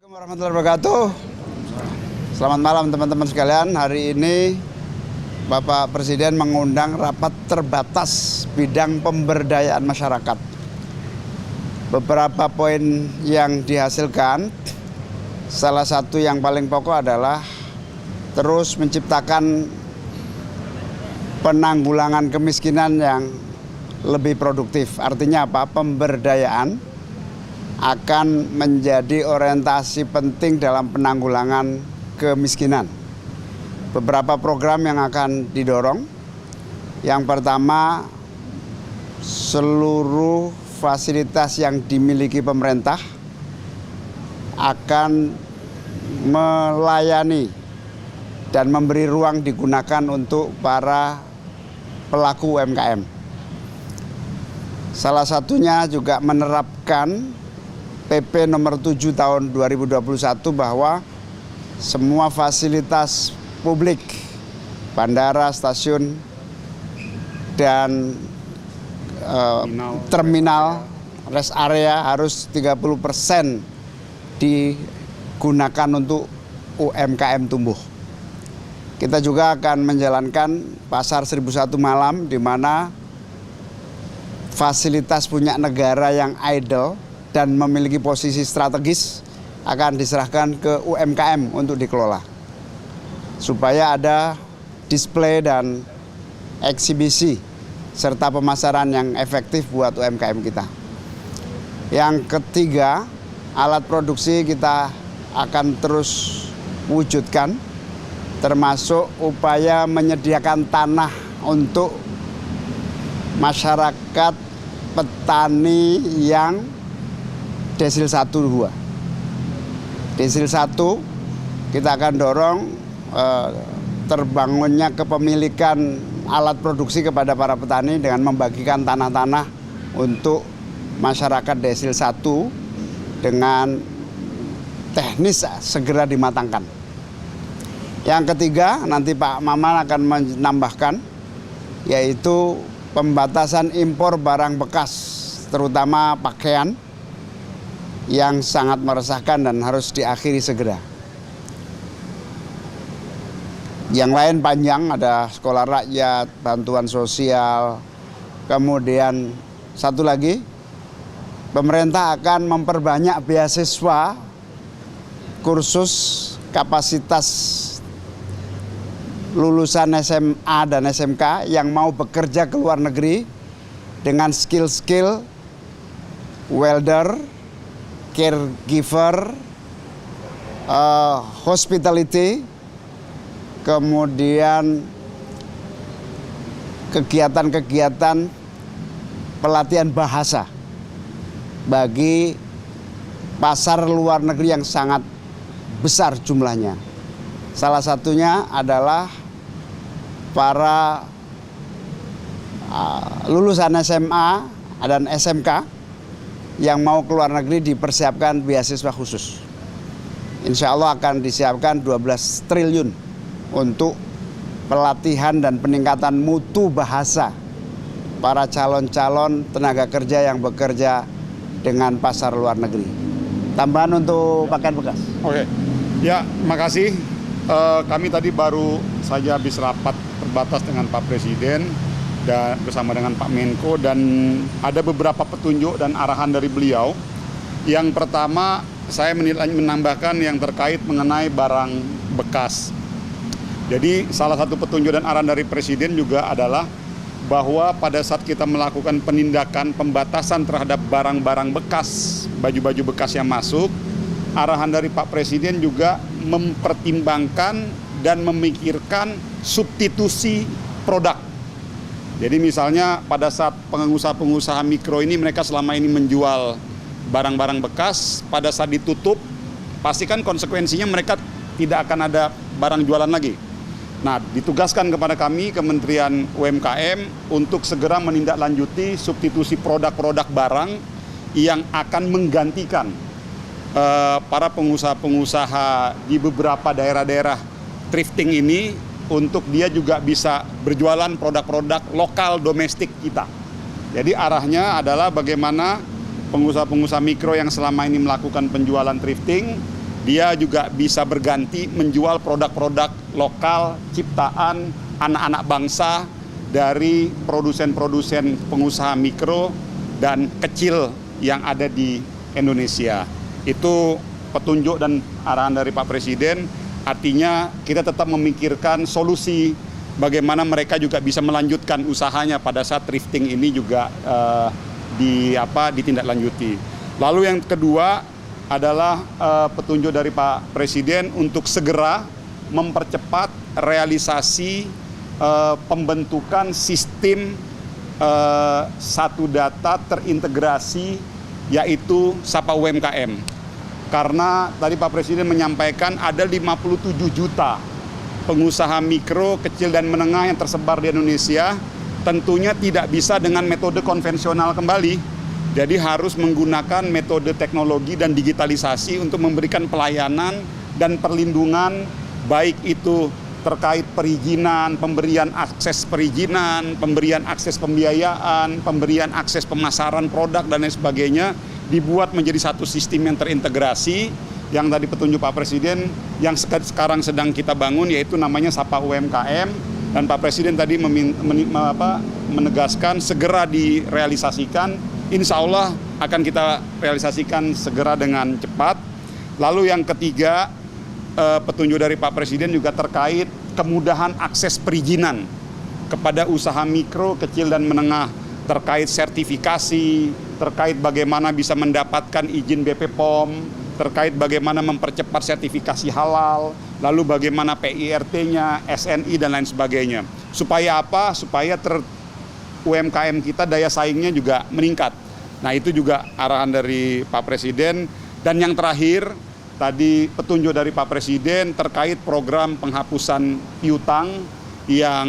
Assalamualaikum warahmatullahi wabarakatuh. Selamat malam teman-teman sekalian. Hari ini Bapak Presiden mengundang rapat terbatas bidang pemberdayaan masyarakat. Beberapa poin yang dihasilkan, salah satu yang paling pokok adalah terus menciptakan penanggulangan kemiskinan yang lebih produktif. Artinya apa? Pemberdayaan akan menjadi orientasi penting dalam penanggulangan kemiskinan. Beberapa program yang akan didorong. Yang pertama, seluruh fasilitas yang dimiliki pemerintah akan melayani dan memberi ruang digunakan untuk para pelaku UMKM. Salah satunya juga menerapkan PP nomor 7 tahun 2021 bahwa semua fasilitas publik, bandara, stasiun, dan terminal, rest area harus 30% digunakan untuk UMKM tumbuh. Kita juga akan menjalankan pasar 1001 malam di mana fasilitas punya negara yang idle dan memiliki posisi strategis akan diserahkan ke UMKM untuk dikelola. Supaya ada display dan eksibisi serta pemasaran yang efektif buat UMKM kita. Yang ketiga, alat produksi kita akan terus wujudkan, termasuk upaya menyediakan tanah untuk masyarakat petani yang Desil 1, 2. Desil 1 kita akan dorong terbangunnya kepemilikan alat produksi kepada para petani dengan membagikan tanah-tanah untuk masyarakat Desil 1 dengan teknis segera dimatangkan. Yang ketiga, nanti Pak Maman akan menambahkan, yaitu pembatasan impor barang bekas, terutama pakaian, yang sangat meresahkan dan harus diakhiri segera. Yang lain panjang, ada sekolah rakyat, bantuan sosial, kemudian satu lagi, pemerintah akan memperbanyak beasiswa kursus kapasitas lulusan SMA dan SMK yang mau bekerja ke luar negeri dengan skill-skill welder, caregiver, hospitality, kemudian kegiatan-kegiatan pelatihan bahasa bagi pasar luar negeri yang sangat besar jumlahnya. Salah satunya adalah para lulusan SMA dan SMK yang mau keluar negeri dipersiapkan beasiswa khusus. Insya Allah akan disiapkan 12 triliun untuk pelatihan dan peningkatan mutu bahasa para calon-calon tenaga kerja yang bekerja dengan pasar luar negeri. Tambahan untuk pakaian bekas. Oke, ya makasih. Kami tadi baru saja habis rapat terbatas dengan Pak Presiden dan bersama dengan Pak Menko, dan ada beberapa petunjuk dan arahan dari beliau. Yang pertama, saya menambahkan yang terkait mengenai barang bekas. Jadi salah satu petunjuk dan arahan dari Presiden juga adalah bahwa pada saat kita melakukan penindakan pembatasan terhadap barang-barang bekas, baju-baju bekas yang masuk, arahan dari Pak Presiden juga mempertimbangkan dan memikirkan substitusi produk. Jadi misalnya pada saat pengusaha-pengusaha mikro ini, mereka selama ini menjual barang-barang bekas, pada saat ditutup, pastikan konsekuensinya mereka tidak akan ada barang jualan lagi. Nah, ditugaskan kepada kami, Kementerian UMKM, untuk segera menindaklanjuti substitusi produk-produk barang yang akan menggantikan para pengusaha-pengusaha di beberapa daerah-daerah thrifting ini, untuk dia juga bisa berjualan produk-produk lokal domestik kita. Jadi arahnya adalah bagaimana pengusaha-pengusaha mikro yang selama ini melakukan penjualan thrifting dia juga bisa berganti menjual produk-produk lokal ciptaan anak-anak bangsa dari produsen-produsen pengusaha mikro dan kecil yang ada di Indonesia. Itu petunjuk dan arahan dari Pak Presiden, artinya kita tetap memikirkan solusi bagaimana mereka juga bisa melanjutkan usahanya pada saat thrifting ini juga ditindaklanjuti. Lalu yang kedua adalah petunjuk dari Pak Presiden untuk segera mempercepat realisasi pembentukan sistem satu data terintegrasi, yaitu Sapa UMKM. Karena tadi Pak Presiden menyampaikan ada 57 juta pengusaha mikro, kecil dan menengah yang tersebar di Indonesia, tentunya tidak bisa dengan metode konvensional kembali. Jadi harus menggunakan metode teknologi dan digitalisasi untuk memberikan pelayanan dan perlindungan, baik itu terkait perizinan, pemberian akses perizinan, pemberian akses pembiayaan, pemberian akses pemasaran produk dan lain sebagainya, dibuat menjadi satu sistem yang terintegrasi, yang tadi petunjuk Pak Presiden yang sekarang sedang kita bangun, yaitu namanya Sapa UMKM. Dan Pak Presiden tadi menegaskan segera direalisasikan, insya Allah akan kita realisasikan segera dengan cepat. Lalu yang ketiga, petunjuk dari Pak Presiden juga terkait kemudahan akses perizinan kepada usaha mikro, kecil dan menengah, terkait sertifikasi, terkait bagaimana bisa mendapatkan izin BP POM, terkait bagaimana mempercepat sertifikasi halal, lalu bagaimana PIRT-nya, SNI, dan lain sebagainya. Supaya apa? Supaya UMKM kita daya saingnya juga meningkat. Nah, itu juga arahan dari Pak Presiden. Dan yang terakhir, tadi petunjuk dari Pak Presiden terkait program penghapusan piutang yang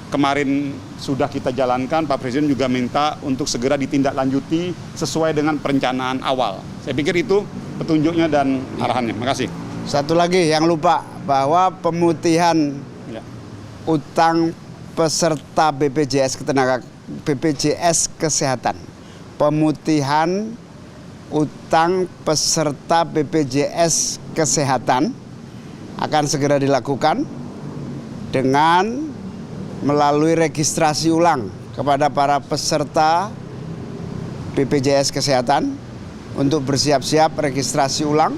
kemarin sudah kita jalankan. Pak Presiden juga minta untuk segera ditindaklanjuti sesuai dengan perencanaan awal. Saya pikir itu petunjuknya dan arahannya. Makasih. Satu lagi yang lupa, bahwa pemutihan utang peserta BPJS Kesehatan. Pemutihan utang peserta BPJS Kesehatan akan segera dilakukan dengan melalui registrasi ulang kepada para peserta BPJS Kesehatan untuk bersiap-siap registrasi ulang,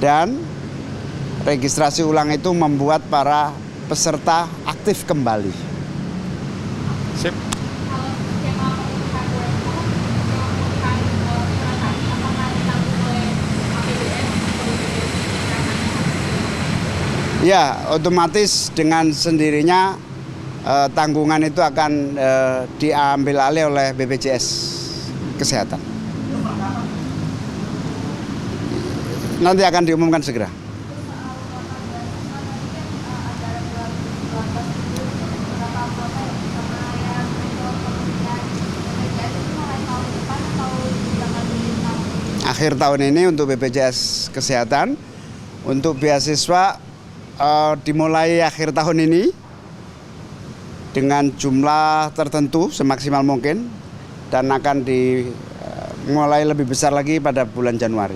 dan registrasi ulang itu membuat para peserta aktif kembali. Sip. Ya, otomatis dengan sendirinya tanggungan itu akan diambil alih oleh BPJS Kesehatan. Nanti akan diumumkan segera. Akhir tahun ini untuk BPJS Kesehatan, untuk beasiswa dimulai akhir tahun ini dengan jumlah tertentu semaksimal mungkin, dan akan dimulai lebih besar lagi pada bulan Januari.